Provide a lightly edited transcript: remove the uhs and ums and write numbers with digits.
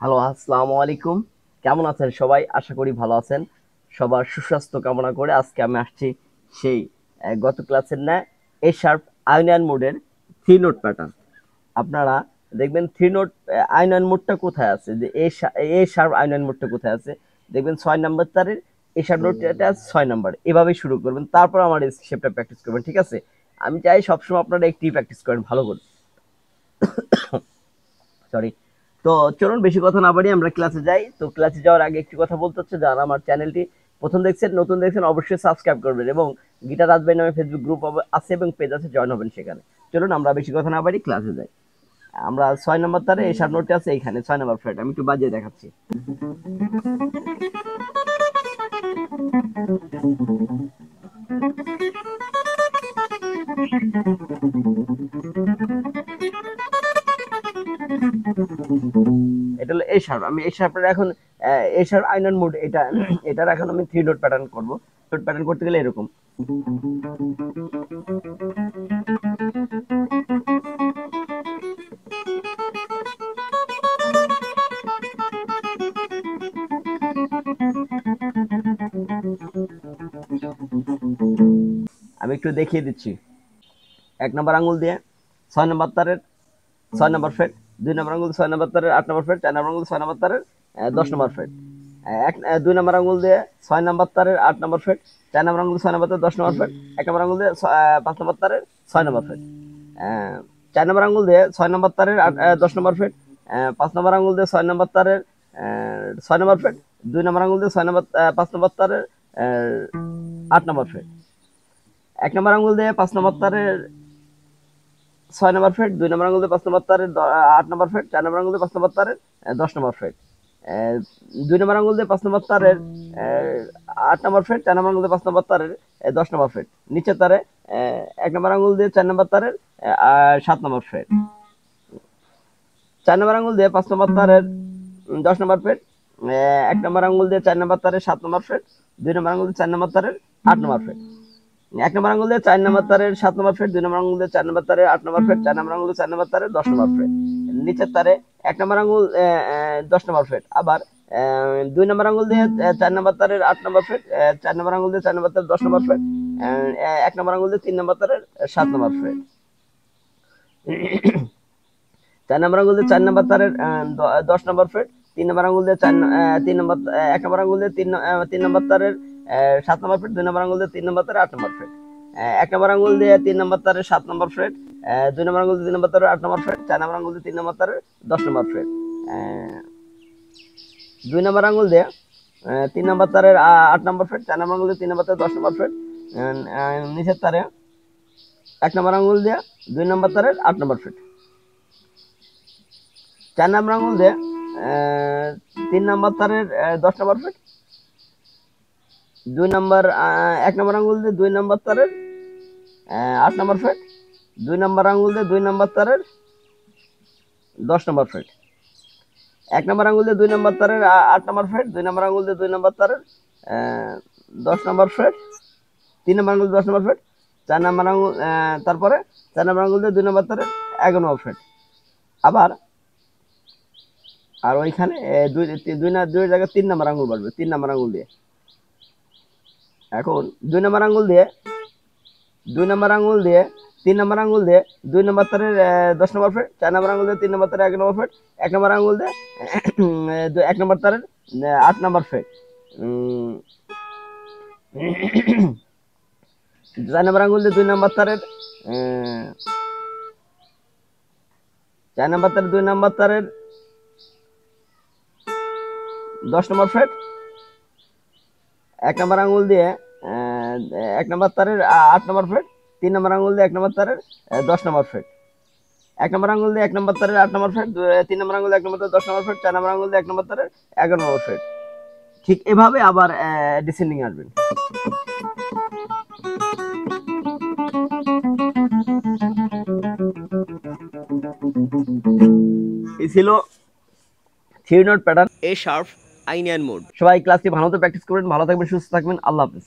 Hello, আসসালামু আলাইকুম। কেমন আছেন সবাই? আশা করি ভালো আছেন। সবার সুস্বাস্থ্য কামনা করে আজকে আমি আসছি সেই গত ক্লাসের ন্যায় এ শার্প আইনন মোডের থ্রি নোট প্যাটার্ন। আপনারা দেখবেন থ্রি নোট আইনন মোডটা কোথায় আছে, যে এ শার্প আইনন মোডটা কোথায় আছে দেখবেন 6 নাম্বার তারের এ শার্প নোটটা 6 নাম্বার, এভাবেই শুরু করবেন, তারপর আমার স্টেপটা প্র্যাকটিস করবেন, ঠিক আছে? আমি চাই সবসময় আপনারা একটি প্র্যাকটিস করেন ভালো করে। সরি। তো চলুন বেশি কথা না বাড়িয়ে আমরা ক্লাসে যাই। তো ক্লাসে যাওয়ার আগে একটি কথা বলতে হচ্ছে, যারা আমার চ্যানেলটি প্রথম দেখছেন, নতুন দেখছেন, অবশ্যই সাবস্ক্রাইব করবেন এবং গিটার রাজবাই নামে ফেসবুক গ্রুপ আছে এবং পেজ আছে, জয়েন হবেন সেখানে। চলুন আমরা বেশি কথা না বাড়ি ক্লাসে যাই। আমরা 6 নাম্বার তারে এই শার্প নোটটি আছে এইখানে 6 নাম্বার ফ্রেট, আমি একটু বাজিয়ে দেখাচ্ছি। এটা হলো এ শার্প। আমি এই শার্পের এখন এ শার্প আইনন মোড, এটার এখন আমি থ্রি নোট প্যাটার্ন করব। নোট প্যাটার্ন করতে গেলে এরকম। আমি একটু দেখিয়ে দিচ্ছি। 1 নাম্বার আঙুল দিয়ে 6 নাম্বার তারের 6 নাম্বার ফ্রেট, 2 নাম্বার আঙুল 6 নাম্বার তারের 8 নাম্বার ফ্রেট, 4 নাম্বার আঙুল 6 নাম্বার তারের 10 নাম্বার ফ্রেট, 2 নাম্বার আঙুল দিয়ে 6 নাম্বার তারের 8 নাম্বার ফ্রেট, 4 নাম্বার আঙুল 6 নাম্বার তারের 10 নাম্বার ফ্রেট, 1 নাম্বার আঙুল দিয়ে 5 নাম্বার তারের 6 নাম্বার ফ্রেট, 4 নাম্বার আঙুল দিয়ে 6 নাম্বার তারের 10 নাম্বার ফ্রেট, 5 নাম্বার আঙুল দিয়ে 6 নাম্বার তারের 6 নাম্বার ফ্রেট, 2 নাম্বার আঙুল দিয়ে 6 নাম্বার 5 নাম্বার তারের 8 নাম্বার ফ্রেট, 1 নাম্বার আঙুল দিয়ে 5 নাম্বার তারের 6 নাম্বার ফ্রেট, 2 নাম্বার আঙুল দিয়ে 5 নাম্বার তারের 8 নাম্বার ফ্রেট, 4 নাম্বার আঙুল দিয়ে 5 নাম্বার তারের 10 নাম্বার ফ্রেট, 2 নাম্বার আঙুল দিয়ে 5 নাম্বার তারের 8 নাম্বার ফ্রেট, 4 নাম্বার আঙুল দিয়ে 5 নাম্বার তারের 10 নাম্বার ফ্রেট, নিচের তারে 1 নাম্বার আঙুল দিয়ে 4 নাম্বার তারের 7 নাম্বার ফ্রেট, 4 নাম্বার আঙুল দিয়ে 5 নাম্বার তারের 10 নাম্বার ফ্রেট, 1 নাম্বার আঙুল দিয়ে 4 নাম্বার তারের 7 নাম্বার ফ্রেট, 2 নাম্বার আঙুল দিয়ে 4 নাম্বার তারের 8 নাম্বার ফ্রেট, 1 নাম্বার আঙুল দিয়ে 4 নাম্বার তারের 7 নাম্বার ফ্রেট, 2 নাম্বার আঙুল দিয়ে 4 নাম্বার তারের 8 নাম্বার ফ্রেট, 4 নাম্বার আঙুল দিয়ে 4 নাম্বার তারের 10 নাম্বার ফ্রেট, নিচের তারে 1 নাম্বার আঙুল 10 নাম্বার ফ্রেট, আবার 2 নাম্বার আঙুল দিয়ে 4 নাম্বার তারের 8 নাম্বার ফ্রেট, 4 নাম্বার আঙুল দিয়ে 4 নাম্বার তারের 10 নাম্বার ফ্রেট, 1 নাম্বার আঙুল দিয়ে 3 নাম্বার তারের 7 নাম্বার ফ্রেট, 4 নাম্বার আঙুল দিয়ে 4 নাম্বার তারের 10 নাম্বার ফ্রেট, 3 নাম্বার আঙুল দিয়ে 3 নাম্বার 1 নাম্বার আঙুল দিয়ে 3 নাম্বার তারের 7 নাম্বার ফ্রেট, 2 নাম্বার আঙুল দিয়ে 3 নাম্বার তারের 8 নাম্বার ফ্রেট, 1 নাম্বার আঙুল দিয়ে 3 নাম্বার তারের 7 নাম্বার ফ্রেট, 2 নাম্বার আঙুল দিয়ে 3 নাম্বার তারের 8 নাম্বার ফ্রেট, 4 নাম্বার আঙুল দিয়ে 3 নাম্বার তারের 10 নাম্বার ফ্রেট, 2 নাম্বার আঙুল দিয়ে 3 নাম্বার তারের 8 নাম্বার ফ্রেট, 4 নাম্বার আঙুল দিয়ে 3 নাম্বার তারের 10 নাম্বার ফ্রেট, নিচের তারে 1 নাম্বার আঙুল দিয়ে 2 নাম্বার তারের 8 নাম্বার ফ্রেট, 4 নাম্বার আঙুল দিয়ে 3 নাম্বার তারের 10 নাম্বার ফ্রেট, 1 নাম্বার আঙুল দিয়ে 2 নাম্বার তারের 8 নাম্বার ফ্রেট, 2 নাম্বার আঙুল দিয়ে 2 নাম্বার তারের 10 নাম্বার ফ্রেট, 1 নাম্বার আঙুল দিয়ে 2 নাম্বার তারের 8 নাম্বার ফ্রেট, 2 নাম্বার আঙুল দিয়ে 2 নাম্বার তারের 10 নাম্বার ফ্রেট, 3 নাম্বার আঙুল 10 নাম্বার ফ্রেট, 4 নাম্বার আঙুল তারপরে 4 নাম্বার আঙুল দিয়ে 2 নাম্বার তারের 11 নাম্বার ফ্রেট, আবার আর ওইখানে দুই জায়গায় 3 নাম্বার আঙুল বাড়বে, 3 নাম্বার আঙুল দিয়ে। এখন 2 নাম্বার আঙুল দিয়ে 2 নাম্বার আঙুল দিয়ে 3 নাম্বার আঙুল দিয়ে 2 নাম্বার তারের 10 নাম্বার ফ্রেট, 4 নাম্বার আঙুল দিয়ে 3 নাম্বার তারের 1 নাম্বার ফ্রেট, 1 নাম্বার আঙুল দিয়ে 1 নাম্বার তারের 8 নাম্বার ফ্রেট, 4 নাম্বার আঙুল দিয়ে 2 নাম্বার তারের 4 নাম্বার তারের 2 নাম্বার তারের 10 নাম্বার ফ্রেট, 1 নাম্বার আঙুল দিয়ে 1 নাম্বার তারের 8 নাম্বার ফ্রেট, 3 নাম্বার আঙুল দিয়ে 1 নাম্বার তারের 10 নাম্বার ফ্রেট, 1 নাম্বার আঙুল দিয়ে 1 নাম্বার তারের 8 নাম্বার ফ্রেট, 3 নাম্বার আঙুল দিয়ে 1 নাম্বার তারের 10 নাম্বার ফ্রেট, 4 নাম্বার আঙুল দিয়ে 1 নাম্বার তারের 11 নাম্বার ফ্রেট। ঠিক এভাবে আবার ডিসেন্ডিং আসবেন। এই ছিল থ্রি নোট প্যাটার্ন এ শার্প আইনিয়ান মোড। সবাই ক্লাসটি ভালো মতো প্র্যাকটিস করবেন, ভালো থাকবেন, সুস্থ থাকবেন, আল্লাহ হাফেজ।